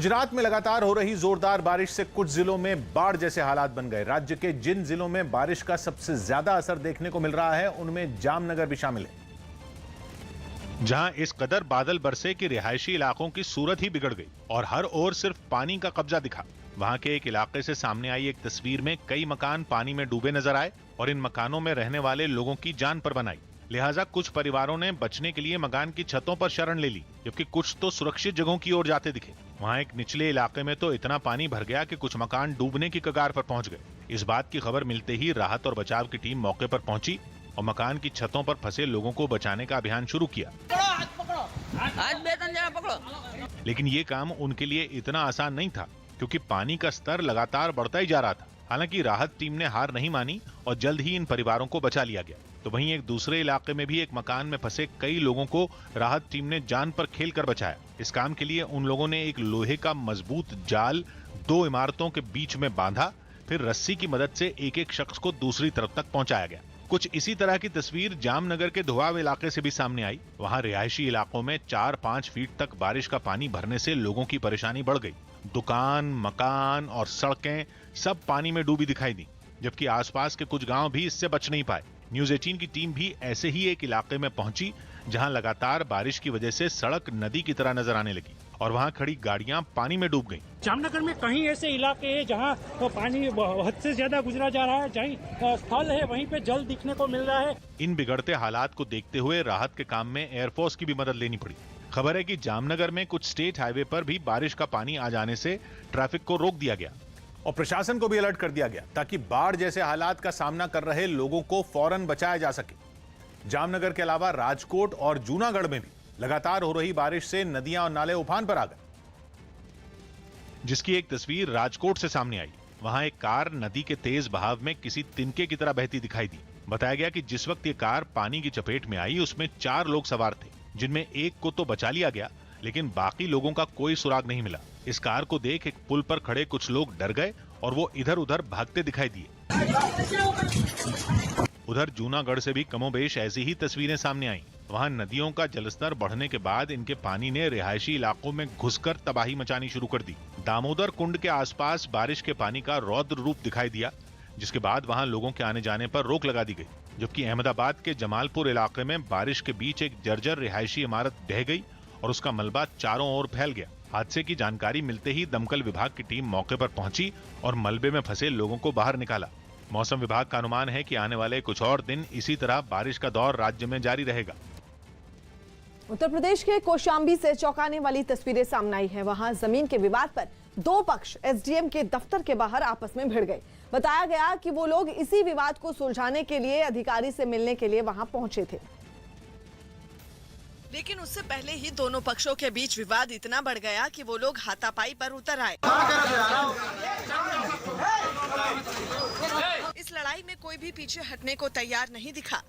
गुजरात में लगातार हो रही जोरदार बारिश से कुछ जिलों में बाढ़ जैसे हालात बन गए। राज्य के जिन जिलों में बारिश का सबसे ज्यादा असर देखने को मिल रहा है उनमें जामनगर भी शामिल है, जहां इस कदर बादल बरसे कि रिहायशी इलाकों की सूरत ही बिगड़ गई और हर ओर सिर्फ पानी का कब्जा दिखा। वहां के एक इलाके से सामने आई एक तस्वीर में कई मकान पानी में डूबे नजर आए और इन मकानों में रहने वाले लोगों की जान पर बनाई। लिहाजा कुछ परिवारों ने बचने के लिए मकान की छतों पर शरण ले ली, जबकि कुछ तो सुरक्षित जगहों की ओर जाते दिखे। वहां एक निचले इलाके में तो इतना पानी भर गया कि कुछ मकान डूबने की कगार पर पहुंच गए। इस बात की खबर मिलते ही राहत और बचाव की टीम मौके पर पहुंची और मकान की छतों पर फंसे लोगों को बचाने का अभियान शुरू किया। लेकिन ये काम उनके लिए इतना आसान नहीं था, क्योंकि पानी का स्तर लगातार बढ़ता ही जा रहा था। हालांकि राहत टीम ने हार नहीं मानी और जल्द ही इन परिवारों को बचा लिया गया। तो वहीं एक दूसरे इलाके में भी एक मकान में फंसे कई लोगों को राहत टीम ने जान पर खेल कर बचाया। इस काम के लिए उन लोगों ने एक लोहे का मजबूत जाल 2 इमारतों के बीच में बांधा, फिर रस्सी की मदद से एक एक शख्स को दूसरी तरफ तक पहुंचाया गया। कुछ इसी तरह की तस्वीर जामनगर के धुआव इलाके से भी सामने आई। वहां रिहायशी इलाकों में 4-5 फीट तक बारिश का पानी भरने से लोगों की परेशानी बढ़ गई। दुकान, मकान और सड़कें सब पानी में डूबी दिखाई दी, जबकि आसपास के कुछ गांव भी इससे बच नहीं पाए। न्यूज़ 18 की टीम भी ऐसे ही एक इलाके में पहुंची, जहां लगातार बारिश की वजह से सड़क नदी की तरह नजर आने लगी और वहां खड़ी गाड़ियां पानी में डूब गईं। जामनगर में कहीं ऐसे इलाके हैं जहां पानी हद से ज्यादा गुजरा जा रहा है, जहीं स्थल है वहीं पे जल दिखने को मिल रहा है। इन बिगड़ते हालात को देखते हुए राहत के काम में एयरफोर्स की भी मदद लेनी पड़ी। खबर है कि जामनगर में कुछ स्टेट हाईवे पर भी बारिश का पानी आ जाने से ट्रैफिक को रोक दिया गया और प्रशासन को भी अलर्ट कर दिया गया ताकि बाढ़ जैसे हालात का सामना कर रहे लोगों को फौरन बचाया जा सके। जामनगर के अलावा राजकोट और जूनागढ़ में भी लगातार हो रही बारिश से नदियां और नाले उफान पर आ गए, जिसकी एक तस्वीर राजकोट से सामने आई। वहां एक कार नदी के तेज बहाव में किसी तिनके की तरह बहती दिखाई दी। बताया गया कि जिस वक्त ये कार पानी की चपेट में आई उसमें 4 लोग सवार थे, जिनमें एक को तो बचा लिया गया, लेकिन बाकी लोगों का कोई सुराग नहीं मिला। इस कार को देख एक पुल पर खड़े कुछ लोग डर गए और वो इधर उधर भागते दिखाई दिए। उधर जूनागढ़ से भी कमोबेश ऐसी ही तस्वीरें सामने आईं। वहां नदियों का जलस्तर बढ़ने के बाद इनके पानी ने रिहायशी इलाकों में घुसकर तबाही मचानी शुरू कर दी। दामोदर कुंड के आसपास बारिश के पानी का रौद्र रूप दिखाई दिया, जिसके बाद वहां लोगों के आने जाने पर रोक लगा दी गई। जबकि अहमदाबाद के जमालपुर इलाके में बारिश के बीच एक जर्जर रिहायशी इमारत ढह गई और उसका मलबा चारों ओर फैल गया। हादसे की जानकारी मिलते ही दमकल विभाग की टीम मौके पर पहुंची और मलबे में फंसे लोगों को बाहर निकाला। मौसम विभाग का अनुमान है कि आने वाले कुछ और दिन इसी तरह बारिश का दौर राज्य में जारी रहेगा। उत्तर प्रदेश के कौशाम्बी से चौंकाने वाली तस्वीरें सामने आई है। वहां जमीन के विवाद पर 2 पक्ष एसडीएम के दफ्तर के बाहर आपस में भिड़ गए। बताया गया कि वो लोग इसी विवाद को सुलझाने के लिए अधिकारी से मिलने के लिए वहां पहुंचे थे, लेकिन उससे पहले ही दोनों पक्षों के बीच विवाद इतना बढ़ गया कि वो लोग हाथापाई पर उतर आए। इस लड़ाई में कोई भी पीछे हटने को तैयार नहीं दिखा।